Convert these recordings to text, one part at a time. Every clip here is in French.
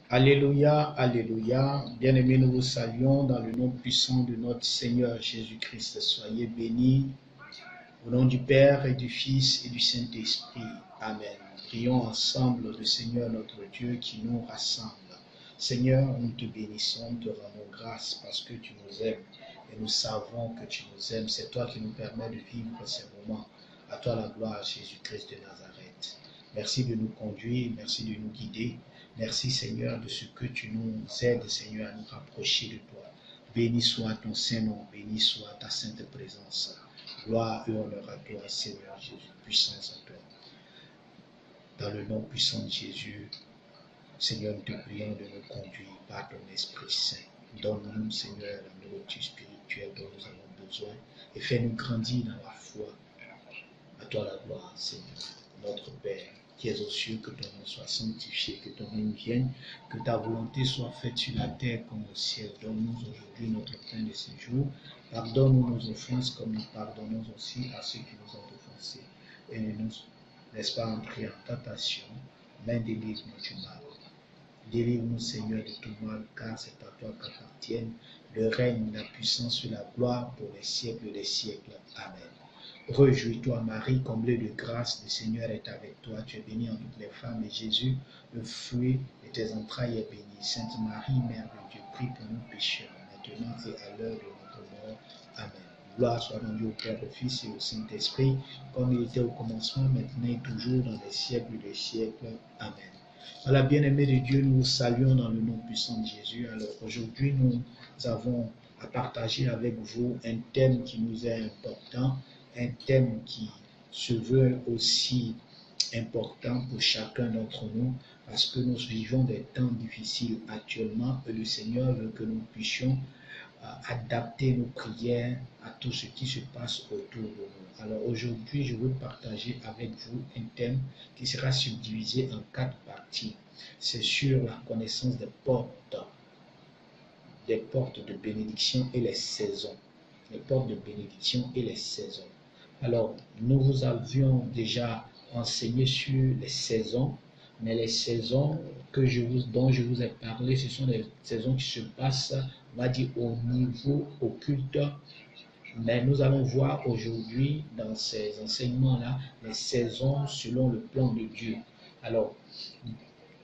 Alléluia, Alléluia. Bien-aimés, nous vous saluons dans le nom puissant de notre Seigneur Jésus-Christ. Soyez bénis au nom du Père et du Fils et du Saint-Esprit. Amen. Prions ensemble le Seigneur notre Dieu qui nous rassemble. Seigneur, nous te bénissons, nous te rendons grâce parce que tu nous aimes et nous savons que tu nous aimes. C'est toi qui nous permets de vivre ces moments. À toi la gloire, Jésus-Christ de Nazareth. Merci de nous conduire, merci de nous guider. Merci Seigneur de ce que tu nous aides, Seigneur, à nous rapprocher de toi. Béni soit ton Saint-Nom, béni soit ta sainte présence. Gloire et honneur à toi, Seigneur Jésus, puissance à toi. Dans le nom puissant de Jésus, Seigneur, nous te prions de nous conduire par ton Esprit Saint. Donne-nous, Seigneur, la nourriture spirituelle dont nous avons besoin et fais-nous grandir dans la foi. À toi la gloire, Seigneur, notre Père, qui es aux cieux, que ton nom soit sanctifié, que ton règne vienne, que ta volonté soit faite sur la terre comme au ciel. Donne-nous aujourd'hui notre pain de ce jour. Pardonne-nous nos offenses comme nous pardonnons aussi à ceux qui nous ont offensés. Et ne nous laisse pas entrer en tentation, mais délivre-nous du mal. Délivre-nous, Seigneur, de tout mal, car c'est à toi qu'appartiennent le règne, la puissance et la gloire pour les siècles des siècles. Amen. Réjouis-toi, Marie, comblée de grâce, le Seigneur est avec toi. Tu es bénie en toutes les femmes, et Jésus, le fruit de tes entrailles, est béni. Sainte Marie, Mère de Dieu, prie pour nous pécheurs, maintenant et à l'heure de notre mort. Amen. Gloire soit rendue au Père, au Fils et au Saint-Esprit, comme il était au commencement, maintenant et toujours, dans les siècles des siècles. Amen. Voilà, bien-aimés de Dieu, nous vous saluons dans le nom puissant de Jésus. Alors aujourd'hui, nous avons à partager avec vous un thème qui nous est important, un thème qui se veut aussi important pour chacun d'entre nous, parce que nous vivons des temps difficiles actuellement et le Seigneur veut que nous puissions adapter nos prières à tout ce qui se passe autour de nous. Alors aujourd'hui, je veux partager avec vous un thème qui sera subdivisé en 4 parties. C'est sur la connaissance des portes de bénédiction et les saisons. Les portes de bénédiction et les saisons. Alors, nous vous avions déjà enseigné sur les saisons, mais les saisons dont je vous ai parlé, ce sont des saisons qui se passent, on va dire, au niveau occulte. Mais nous allons voir aujourd'hui, dans ces enseignements-là, les saisons selon le plan de Dieu. Alors,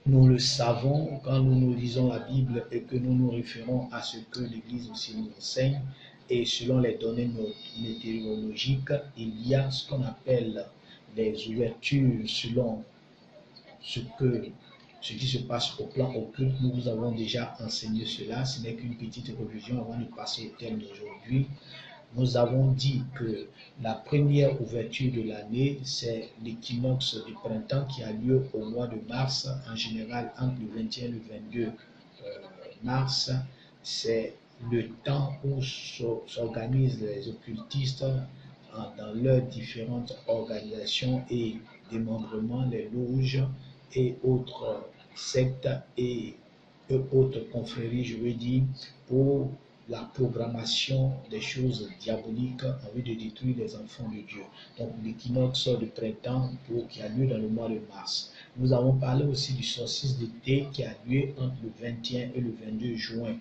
nous le savons quand nous lisons la Bible et que nous nous référons à ce que l'Église aussi nous enseigne. Et selon les données météorologiques, il y a ce qu'on appelle les ouvertures selon ce qui se passe au plan occulte. Nous vous avons déjà enseigné cela. Ce n'est qu'une petite révision avant de passer au thème d'aujourd'hui. Nous avons dit que la première ouverture de l'année, c'est l'équinoxe du printemps qui a lieu au mois de mars, en général entre le 21 et le 22 mars. C'est le temps où s'organisent les occultistes dans leurs différentes organisations et démembrements, les loges et autres sectes et autres confréries, je veux dire, pour la programmation des choses diaboliques en vue de détruire les enfants de Dieu. Donc l'équinoxe de printemps qui a lieu dans le mois de mars. Nous avons parlé aussi du solstice d'été qui a lieu entre le 21 et le 22 juin.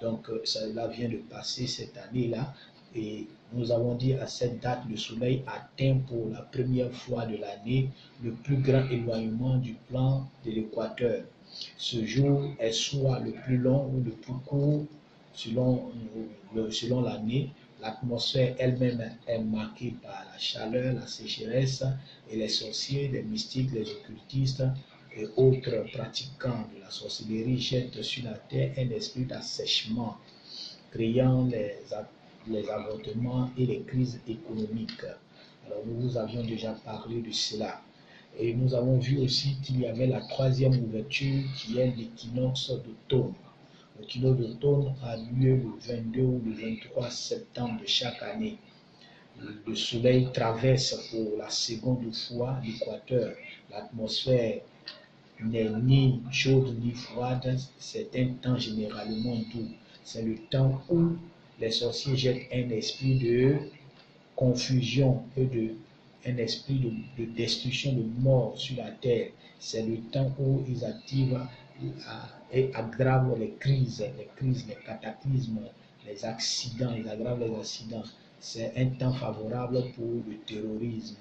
Donc cela vient de passer cette année-là. Et nous avons dit à cette date, le soleil atteint pour la première fois de l'année le plus grand éloignement du plan de l'équateur. Ce jour est soit le plus long ou le plus court selon l'année. L'atmosphère elle-même est marquée par la chaleur, la sécheresse, et les sorciers, les mystiques, les occultistes et autres pratiquants de la sorcellerie jettent sur la terre un esprit d'assèchement, créant les avortements et les crises économiques. Alors nous vous avions déjà parlé de cela. Et nous avons vu aussi qu'il y avait la troisième ouverture qui est l'équinoxe d'automne. L'équinoxe d'automne a lieu le 22 ou le 23 septembre de chaque année. Le soleil traverse pour la seconde fois l'équateur. L'atmosphère n'est ni chaude ni froide, c'est un temps généralement doux. C'est le temps où les sorciers jettent un esprit de confusion et un esprit de destruction, de mort sur la terre. C'est le temps où ils activent et aggrave les crises, les cataclysmes, les accidents, ils aggravent les accidents. C'est un temps favorable pour le terrorisme.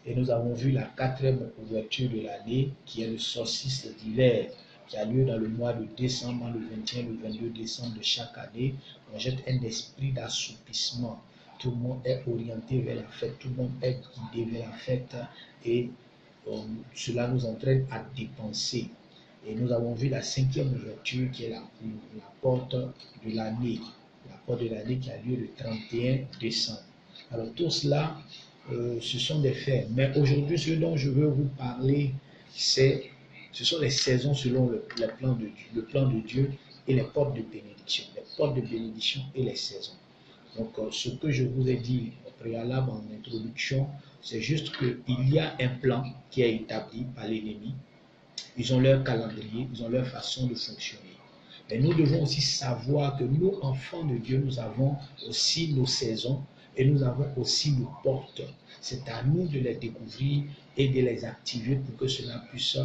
Et nous avons vu la quatrième ouverture de l'année, qui est le solstice d'hiver, qui a lieu dans le mois de décembre, le 21 et le 22 décembre de chaque année. On jette un esprit d'assoupissement. Tout le monde est orienté vers la fête, tout le monde est guidé vers la fête et cela nous entraîne à dépenser. Et nous avons vu la cinquième ouverture qui est la porte de l'année. La porte de l'année qui a lieu le 31 décembre. Alors tout cela, ce sont des faits. Mais aujourd'hui, ce dont je veux vous parler, ce sont les saisons selon le plan de Dieu et les portes de bénédiction. Les portes de bénédiction et les saisons. Donc, ce que je vous ai dit au préalable en introduction, c'est juste qu'il y a un plan qui est établi par l'ennemi. Ils ont leur calendrier, ils ont leur façon de fonctionner. Mais nous devons aussi savoir que nous, enfants de Dieu, nous avons aussi nos saisons et nous avons aussi nos portes. C'est à nous de les découvrir et de les activer pour que cela puisse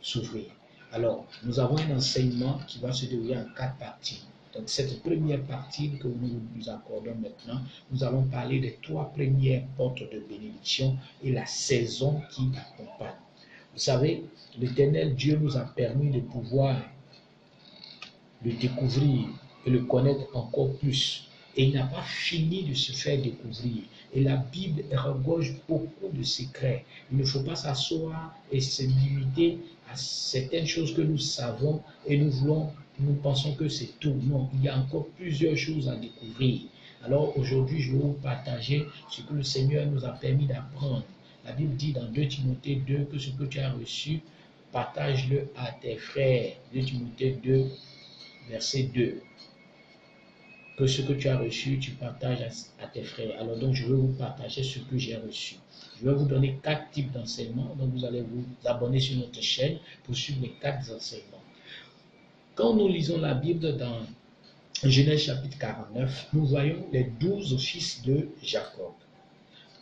s'ouvrir. Alors, nous avons un enseignement qui va se dérouler en 4 parties. Donc, cette première partie que nous accordons maintenant, nous allons parler des 3 premières portes de bénédiction et la saison qui l'accompagne. Vous savez, l'Éternel Dieu nous a permis de pouvoir le découvrir et le connaître encore plus. Et il n'a pas fini de se faire découvrir. Et la Bible regorge beaucoup de secrets. Il ne faut pas s'asseoir et se limiter à certaines choses que nous savons et nous pensons que c'est tout. Non, il y a encore plusieurs choses à découvrir. Alors aujourd'hui, je vais vous partager ce que le Seigneur nous a permis d'apprendre. La Bible dit dans 2 Timothée 2 que ce que tu as reçu, partage-le à tes frères. 2 Timothée 2, verset 2. Que ce que tu as reçu, tu partages à tes frères. Alors donc, je vais vous partager ce que j'ai reçu. Je vais vous donner 4 types d'enseignements. Donc, vous allez vous abonner sur notre chaîne pour suivre les 4 enseignements. Quand nous lisons la Bible dans Genèse chapitre 49, nous voyons les 12 fils de Jacob.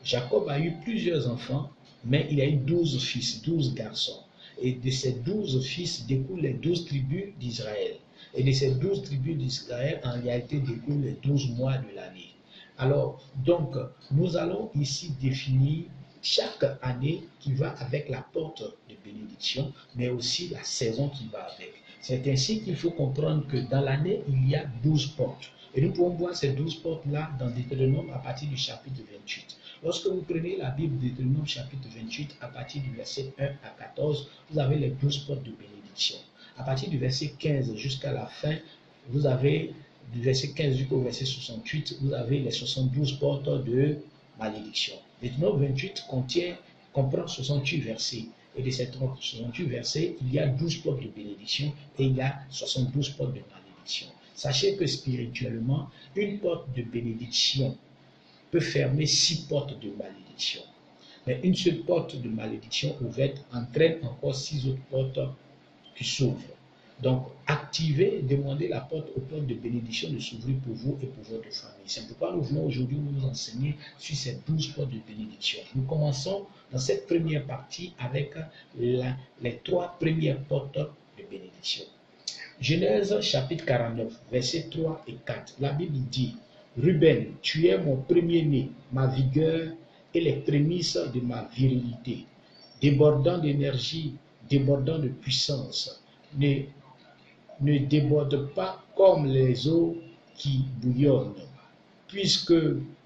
Jacob a eu plusieurs enfants, mais il a eu 12 fils, 12 garçons. Et de ces 12 fils découlent les 12 tribus d'Israël. Et de ces 12 tribus d'Israël, en réalité, découlent les 12 mois de l'année. Alors, donc, nous allons ici définir chaque année qui va avec la porte de bénédiction, mais aussi la saison qui va avec. C'est ainsi qu'il faut comprendre que dans l'année, il y a 12 portes. Et nous pouvons voir ces 12 portes-là dans Deutéronome à partir du chapitre 28. Lorsque vous prenez la Bible de Deutéronome chapitre 28, à partir du verset 1 à 14, vous avez les 12 portes de bénédiction. À partir du verset 15 jusqu'à la fin, vous avez du verset 15 jusqu'au verset 68, vous avez les 72 portes de malédiction. Deutéronome 28 comprend 68 versets. Et de ces 68 versets, il y a 12 portes de bénédiction et il y a 72 portes de malédiction. Sachez que spirituellement, une porte de bénédiction peut fermer 6 portes de malédiction. Mais une seule porte de malédiction ouverte entraîne encore 6 autres portes qui s'ouvrent. Donc, activez, demandez la porte aux portes de bénédiction de s'ouvrir pour vous et pour votre famille. C'est pourquoi nous voulons aujourd'hui nous enseigner sur ces 12 portes de bénédiction. Nous commençons dans cette première partie avec les 3 premières portes de bénédiction. Genèse chapitre 49, versets 3 et 4. La Bible dit: Ruben, tu es mon premier-né, ma vigueur et les prémices de ma virilité, débordant d'énergie, débordant de puissance. Ne déborde pas comme les eaux qui bouillonnent. Puisque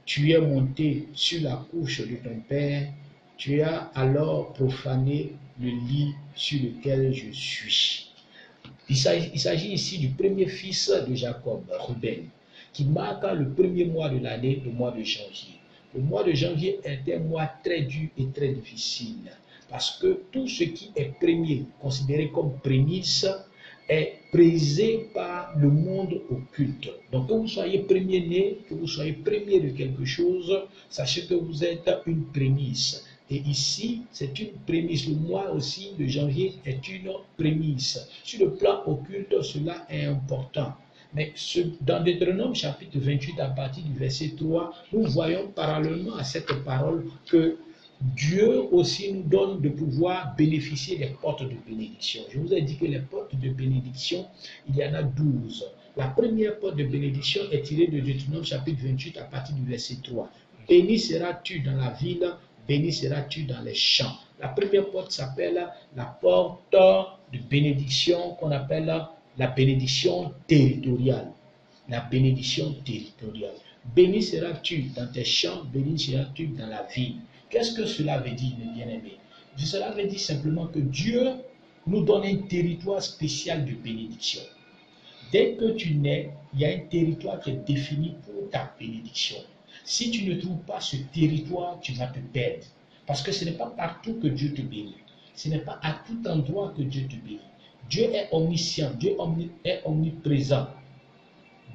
tu es monté sur la couche de ton père, tu as alors profané le lit sur lequel je suis. Il s'agit ici du premier fils de Jacob, Ruben, qui marque le premier mois de l'année, le mois de janvier. Le mois de janvier est un mois très dur et très difficile, parce que tout ce qui est premier, considéré comme prémisse, est prisé par le monde occulte. Donc, que vous soyez premier-né, que vous soyez premier de quelque chose, sachez que vous êtes une prémisse. Et ici, c'est une prémisse. Le mois aussi de janvier est une prémisse. Sur le plan occulte, cela est important. Mais dans Deutéronome chapitre 28, à partir du verset 3, nous voyons parallèlement à cette parole que Dieu aussi nous donne de pouvoir bénéficier des portes de bénédiction. Je vous ai dit que les portes de bénédiction, il y en a 12. La première porte de bénédiction est tirée de Deutéronome chapitre 28 à partir du verset 3. Béni seras-tu dans la ville, béni seras-tu dans les champs. La première porte s'appelle la porte de bénédiction qu'on appelle la bénédiction territoriale. La bénédiction territoriale. Béni seras-tu dans tes champs, béni seras-tu dans la ville. Qu'est-ce que cela veut dire, mes bien-aimés? Cela veut dire simplement que Dieu nous donne un territoire spécial de bénédiction. Dès que tu nais, il y a un territoire qui est défini pour ta bénédiction. Si tu ne trouves pas ce territoire, tu vas te perdre. Parce que ce n'est pas partout que Dieu te bénit. Ce n'est pas à tout endroit que Dieu te bénit. Dieu est omniscient, Dieu est omniprésent.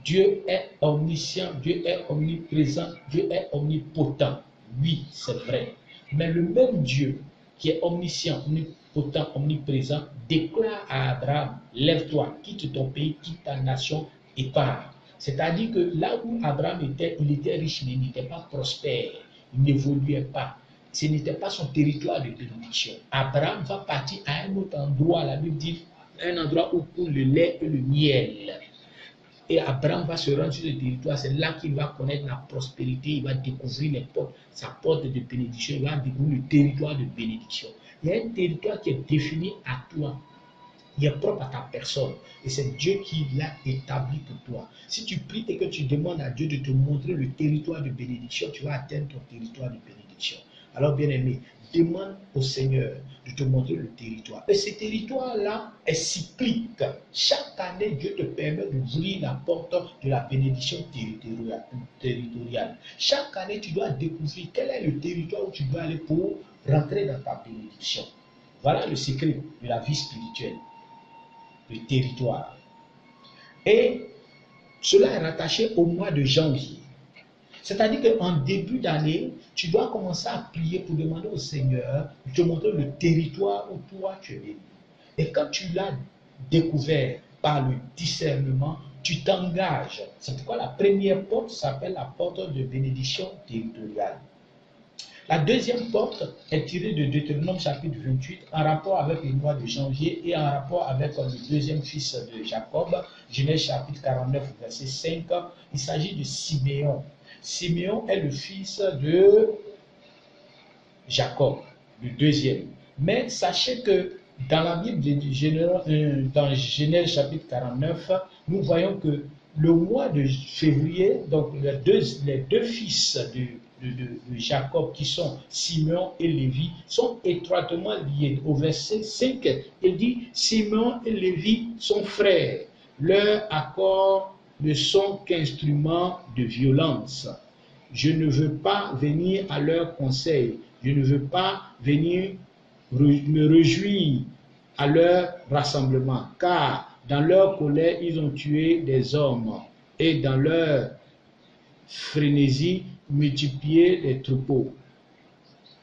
Dieu est omniscient, Dieu est omniprésent, Dieu est omnipotent. Oui, c'est vrai. Mais le même Dieu qui est omniscient, omnipotent, omniprésent, déclare à Abraham, lève-toi, quitte ton pays, quitte ta nation et pars. C'est-à-dire que là où Abraham était, il était riche, mais il n'était pas prospère, il n'évoluait pas. Ce n'était pas son territoire de bénédiction. Abraham va partir à un autre endroit, la Bible dit, un endroit où coule le lait et le miel. Et Abraham va se rendre sur le territoire, c'est là qu'il va connaître la prospérité, il va découvrir les portes, sa porte de bénédiction, il va découvrir le territoire de bénédiction. Il y a un territoire qui est défini à toi, il est propre à ta personne, et c'est Dieu qui l'a établi pour toi. Si tu pries et que tu demandes à Dieu de te montrer le territoire de bénédiction, tu vas atteindre ton territoire de bénédiction. Alors bien aimé, demande au Seigneur de te montrer le territoire. Et ce territoire-là est cyclique. Chaque année, Dieu te permet d'ouvrir la porte de la bénédiction territoriale. Chaque année, tu dois découvrir quel est le territoire où tu dois aller pour rentrer dans ta bénédiction. Voilà le secret de la vie spirituelle, le territoire. Et cela est rattaché au mois de janvier. C'est-à-dire qu'en début d'année, tu dois commencer à prier pour demander au Seigneur de te montrer le territoire où toi tu es béni. Et quand tu l'as découvert par le discernement, tu t'engages. C'est pourquoi la première porte s'appelle la porte de bénédiction territoriale. La deuxième porte est tirée de Deutéronome chapitre 28 en rapport avec le mois de janvier et en rapport avec le deuxième fils de Jacob, Genèse chapitre 49, verset 5. Il s'agit de Siméon. Siméon est le fils de Jacob, le deuxième. Mais sachez que dans la Bible dans Genèse chapitre 49, nous voyons que le mois de février, donc les deux fils de Jacob qui sont Siméon et Lévi sont étroitement liés. Au verset 5, il dit Siméon et Lévi sont frères. Leur accord ne sont qu'instruments de violence. Je ne veux pas venir à leur conseil. Je ne veux pas venir me réjouir à leur rassemblement, car dans leur colère, ils ont tué des hommes et dans leur frénésie, multiplié les troupeaux.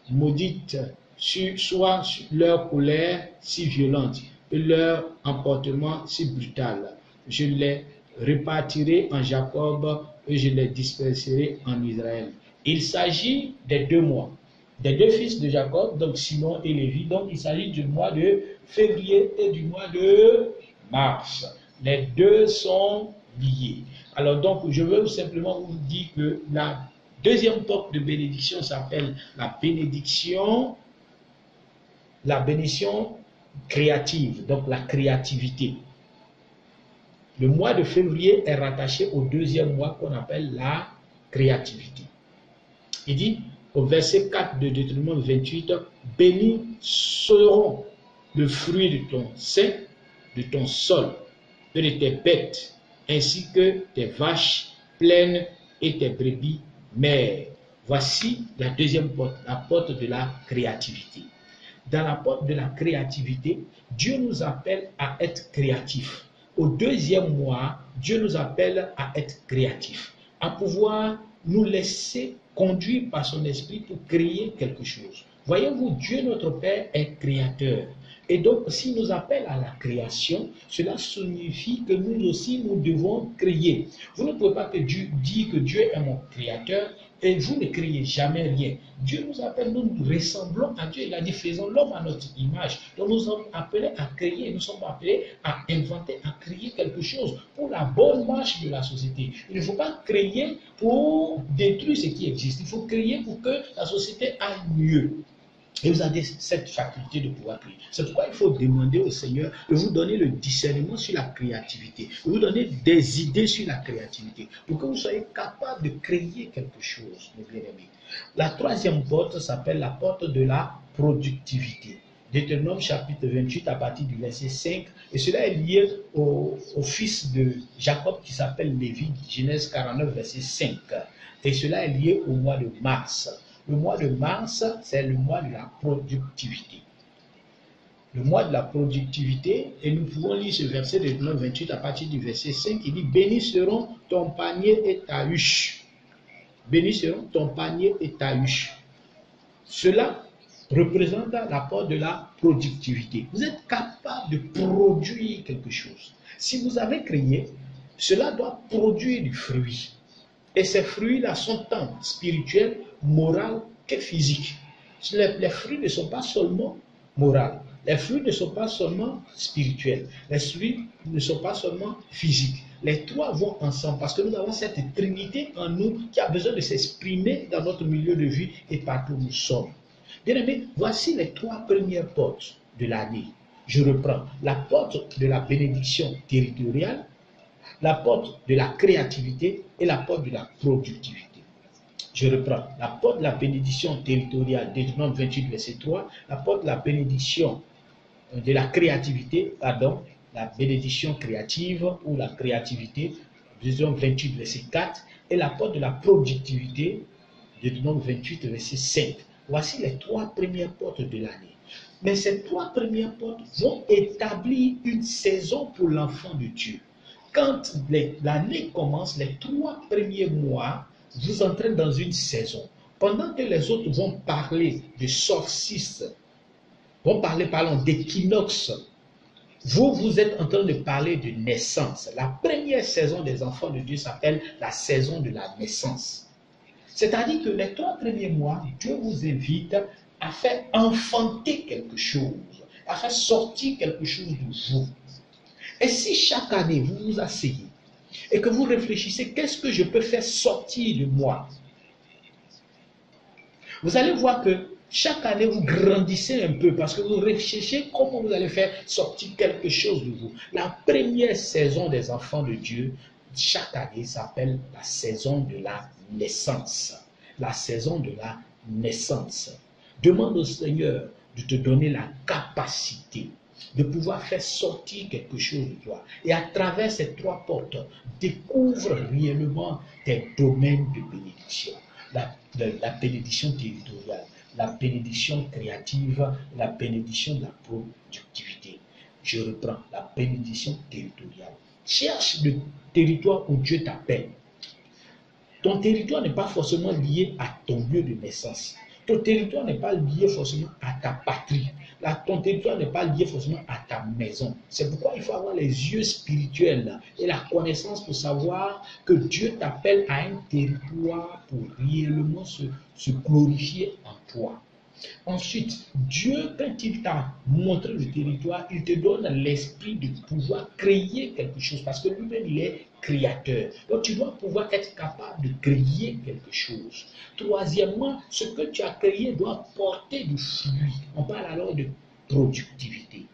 Maudite soit leur colère si violente et leur emportement si brutal. Je les répartirai en Jacob et je les disperserai en Israël. Il s'agit des deux mois, des deux fils de Jacob, donc Simon et Lévi. Donc il s'agit du mois de février et du mois de mars. Les deux sont liés. Alors donc je veux simplement vous dire que la deuxième porte de bénédiction s'appelle la bénédiction créative, donc la créativité. Le mois de février est rattaché au deuxième mois qu'on appelle la créativité. Il dit au verset 4 de Deutéronome 28, « Bénis seront le fruit de ton sein, de ton sol, et de tes bêtes, ainsi que tes vaches pleines et tes brebis mères. » Voici la deuxième porte, la porte de la créativité. Dans la porte de la créativité, Dieu nous appelle à être créatifs. Au deuxième mois, Dieu nous appelle à être créatifs, à pouvoir nous laisser conduire par son esprit pour créer quelque chose. Voyez-vous, Dieu notre Père est créateur. Et donc, s'il nous appelle à la création, cela signifie que nous aussi, nous devons créer. Vous ne pouvez pas que Dieu dire que Dieu est mon créateur et vous ne créez jamais rien. Dieu nous appelle, nous nous ressemblons à Dieu. Il a dit, faisons l'homme à notre image. Donc, nous sommes appelés à créer, nous sommes appelés à inventer, à créer quelque chose pour la bonne marche de la société. Il ne faut pas créer pour détruire ce qui existe. Il faut créer pour que la société aille mieux. Et vous avez cette faculté de pouvoir créer. C'est pourquoi il faut demander au Seigneur de vous donner le discernement sur la créativité, de vous donner des idées sur la créativité, pour que vous soyez capable de créer quelque chose, mes bien-aimés. La troisième porte s'appelle la porte de la productivité. Deutéronome chapitre 28 à partir du verset 5, et cela est lié au fils de Jacob qui s'appelle Lévi, Genèse 49 verset 5. Et cela est lié au mois de mars. Le mois de mars, c'est le mois de la productivité. Le mois de la productivité, et nous pouvons lire ce verset de Deutéronome 28 à partir du verset 5, il dit, bénis seront ton panier et ta huche. Bénis seront ton panier et ta huche. Cela représente l'apport de la productivité. Vous êtes capable de produire quelque chose. Si vous avez créé, cela doit produire du fruit. Et ces fruits-là sont tant spirituels, moraux que physiques. Les fruits ne sont pas seulement moraux. Les fruits ne sont pas seulement spirituels. Les fruits ne sont pas seulement physiques. Les trois vont ensemble parce que nous avons cette trinité en nous qui a besoin de s'exprimer dans notre milieu de vie et partout où nous sommes. Bien aimé, voici les trois premières portes de l'année. Je reprends la porte de la bénédiction territoriale, la porte de la créativité et la porte de la productivité. Je reprends. La porte de la bénédiction territoriale, Deutéronome 28, verset 3, la porte de la bénédiction de la créativité, pardon, la bénédiction créative ou la créativité, Deutéronome 28, verset 4, et la porte de la productivité, Deutéronome 28, verset 5. Voici les trois premières portes de l'année. Mais ces trois premières portes vont établir une saison pour l'enfant de Dieu. Quand l'année commence, les trois premiers mois, vous entrez dans une saison. Pendant que les autres vont parler de solstice, vont parler, d'équinoxe, vous êtes en train de parler de naissance. La première saison des enfants de Dieu s'appelle la saison de la naissance. C'est-à-dire que les trois premiers mois, Dieu vous invite à faire enfanter quelque chose, à faire sortir quelque chose de vous. Et si chaque année, vous vous asseyez et que vous réfléchissez, qu'est-ce que je peux faire sortir de moi? Vous allez voir que chaque année, vous grandissez un peu parce que vous recherchez comment vous allez faire sortir quelque chose de vous. La première saison des enfants de Dieu, chaque année, s'appelle la saison de la naissance. La saison de la naissance. Demande au Seigneur de te donner la capacité de pouvoir faire sortir quelque chose de toi. Et à travers ces trois portes, découvre réellement tes domaines de bénédiction. La bénédiction territoriale, la bénédiction créative, la bénédiction de la productivité. Je reprends la bénédiction territoriale. Cherche le territoire où Dieu t'appelle. Ton territoire n'est pas forcément lié à ton lieu de naissance. Ton territoire n'est pas lié forcément à ta patrie. Ton territoire n'est pas lié forcément à ta maison. C'est pourquoi il faut avoir les yeux spirituels et la connaissance pour savoir que Dieu t'appelle à un territoire pour réellement se glorifier en toi. Ensuite, Dieu, quand il t'a montré le territoire, il te donne l'esprit de pouvoir créer quelque chose parce que lui-même, il est créateur. Donc, tu dois pouvoir être capable de créer quelque chose. Troisièmement, ce que tu as créé doit porter du fruit. On parle alors de productivité.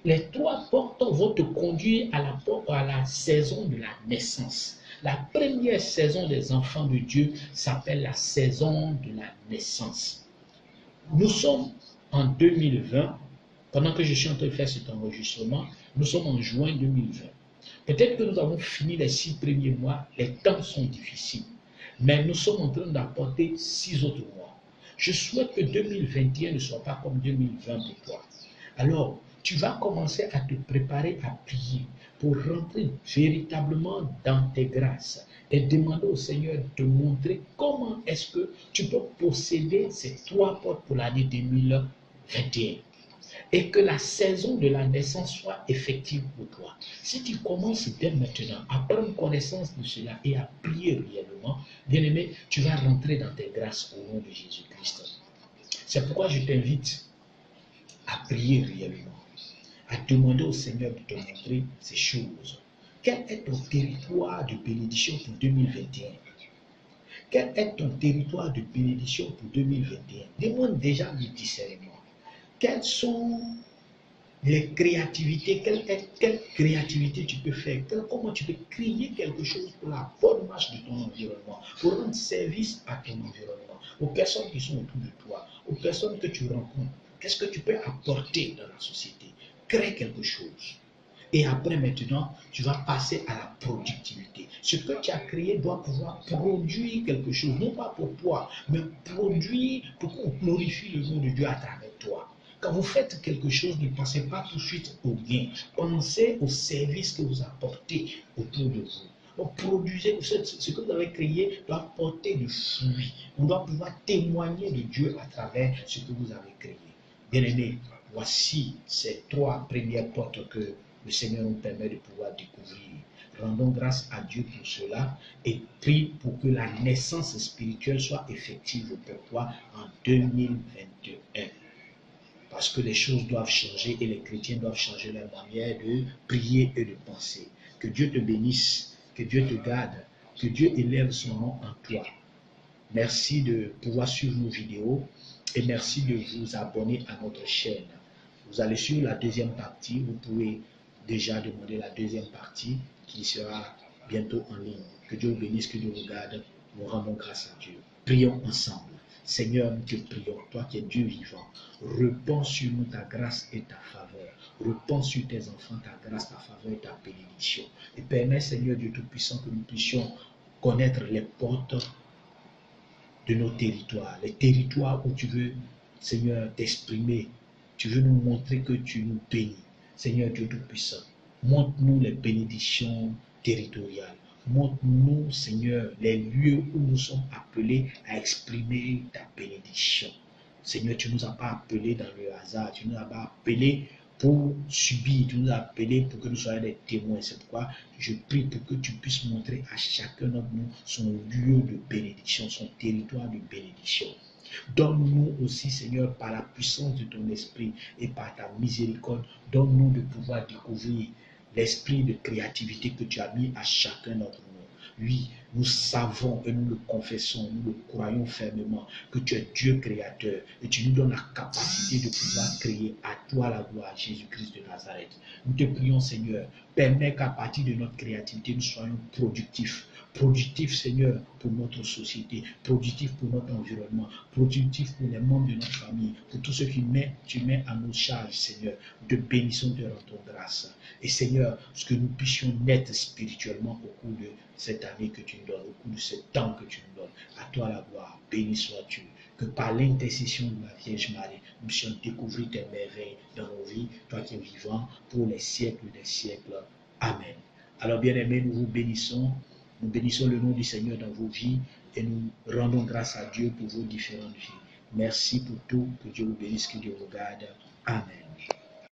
Les trois portes vont te conduire à la saison de la naissance. La première saison des enfants de Dieu s'appelle la saison de la naissance. Nous sommes en 2020, pendant que je suis en train de faire cet enregistrement, nous sommes en juin 2020. Peut-être que nous avons fini les 6 premiers mois, les temps sont difficiles, mais nous sommes en train d'apporter 6 autres mois. Je souhaite que 2021 ne soit pas comme 2020 pour toi. Alors, tu vas commencer à te préparer à prier pour rentrer véritablement dans tes grâces et demander au Seigneur de te montrer comment est-ce que tu peux posséder ces trois portes pour l'année 2021. et que la saison de la naissance soit effective pour toi. Si tu commences dès maintenant à prendre connaissance de cela et à prier réellement, bien-aimé, tu vas rentrer dans tes grâces au nom de Jésus-Christ. C'est pourquoi je t'invite à prier réellement, à demander au Seigneur de te montrer ces choses. Quel est ton territoire de bénédiction pour 2021? Quel est ton territoire de bénédiction pour 2021? Demande déjà le discernement. Quelles sont les créativités? Quelle créativité tu peux faire? Comment tu peux créer quelque chose pour la bonne marche de ton environnement, pour rendre service à ton environnement, aux personnes qui sont autour de toi, aux personnes que tu rencontres? Qu'est-ce que tu peux apporter dans la société? Crée quelque chose. Et après, maintenant, tu vas passer à la productivité. Ce que tu as créé doit pouvoir produire quelque chose, non pas pour toi, mais produire pour qu'on glorifie le nom de Dieu à travers toi. Quand vous faites quelque chose, ne pensez pas tout de suite au gain. Pensez au service que vous apportez autour de vous. Donc, produisez, ce que vous avez créé doit porter du fruit. On doit pouvoir témoigner de Dieu à travers ce que vous avez créé. Bien-aimés, voici ces 3 premières portes que le Seigneur nous permet de pouvoir découvrir. Rendons grâce à Dieu pour cela et prie pour que la naissance spirituelle soit effective pour toi en 2021. Parce que les choses doivent changer et les chrétiens doivent changer leur manière de prier et de penser. Que Dieu te bénisse, que Dieu te garde, que Dieu élève son nom en toi. Merci de pouvoir suivre nos vidéos et merci de vous abonner à notre chaîne. Vous allez suivre la deuxième partie. Vous pouvez déjà demander la deuxième partie qui sera bientôt en ligne. Que Dieu vous bénisse, que Dieu vous garde. Nous rendons grâce à Dieu. Prions ensemble. Seigneur, nous te prions, toi qui es Dieu vivant, répands sur nous ta grâce et ta faveur. Répands sur tes enfants ta grâce, ta faveur et ta bénédiction. Et permets, Seigneur Dieu Tout-Puissant, que nous puissions connaître les portes de nos territoires, les territoires où tu veux, Seigneur, t'exprimer. Tu veux nous montrer que tu nous bénis. Seigneur Dieu Tout-Puissant, montre-nous les bénédictions territoriales. Montre-nous, Seigneur, les lieux où nous sommes appelés à exprimer ta bénédiction. Seigneur, tu ne nous as pas appelés dans le hasard. Tu ne nous as pas appelés pour subir. Tu nous as appelés pour que nous soyons des témoins. C'est pourquoi je prie pour que tu puisses montrer à chacun d'entre nous son lieu de bénédiction, son territoire de bénédiction. Donne-nous aussi, Seigneur, par la puissance de ton esprit et par ta miséricorde, donne-nous de pouvoir découvrir l'esprit de créativité que tu as mis à chacun d'entre nous. Oui, nous savons et nous le confessons, nous le croyons fermement que tu es Dieu créateur et tu nous donnes la capacité de pouvoir créer. À toi la gloire, Jésus-Christ de Nazareth. Nous te prions, Seigneur, permets qu'à partir de notre créativité, nous soyons productifs. Productif, Seigneur, pour notre société, productif pour notre environnement, productif pour les membres de notre famille, pour tous ceux que tu mets à nos charges, Seigneur. De bénissons de rendons grâce. Et Seigneur, ce que nous puissions naître spirituellement au cours de cette année que tu nous donnes, au cours de ce temps que tu nous donnes. À toi la gloire, béni sois-tu. Que par l'intercession de la Vierge Marie, nous puissions découvrir tes merveilles dans nos vies, toi qui es vivant, pour les siècles des siècles. Amen. Alors bien-aimés, nous vous bénissons. Nous bénissons le nom du Seigneur dans vos vies et nous rendons grâce à Dieu pour vos différentes vies. Merci pour tout. Que Dieu vous bénisse, que Dieu vous garde. Amen.